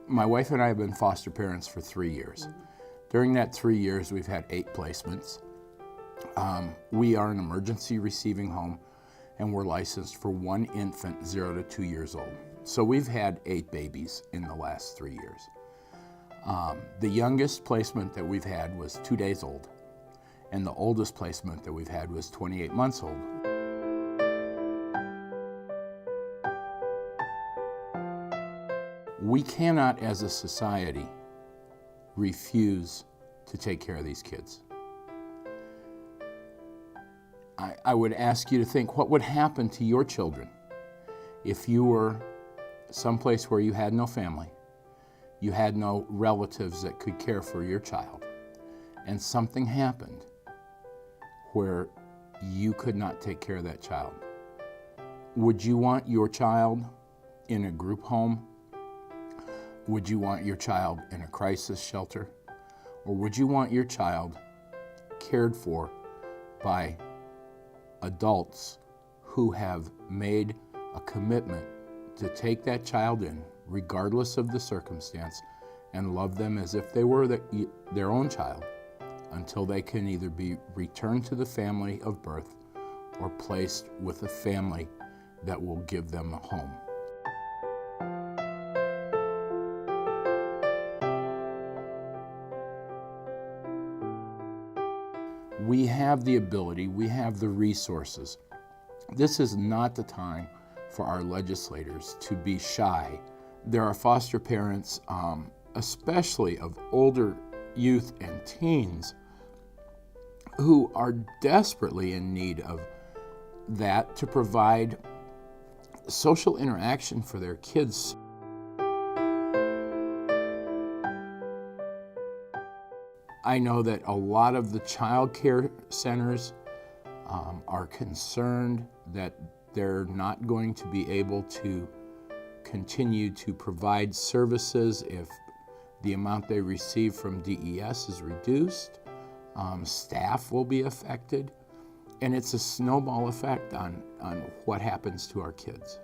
My wife and I have been foster parents for 3 years. During that 3 years, we've had 8 placements. We are an emergency receiving home, and we're licensed for 1 infant 0 to 2 years old. So we've had 8 babies in the last 3 years. The youngest placement that we've had was 2 days old, and the oldest placement that we've had was 28 months old. We cannot, as a society, refuse to take care of these kids. I would ask you to think, what would happen to your children if you were someplace where you had no family, you had no relatives that could care for your child, and something happened where you could not take care of that child? Would you want your child in a group home? Would you want your child in a crisis shelter? Or would you want your child cared for by adults who have made a commitment to take that child in, regardless of the circumstance, and love them as if they were their own child, until they can either be returned to the family of birth or placed with a family that will give them a home? We have the ability, we have the resources. This is not the time for our legislators to be shy. There are foster parents, especially of older youth and teens, who are desperately in need of that to provide social interaction for their kids. I know that a lot of the child care centers are concerned that they're not going to be able to continue to provide services if the amount they receive from DES is reduced. Staff will be affected, and it's a snowball effect on what happens to our kids.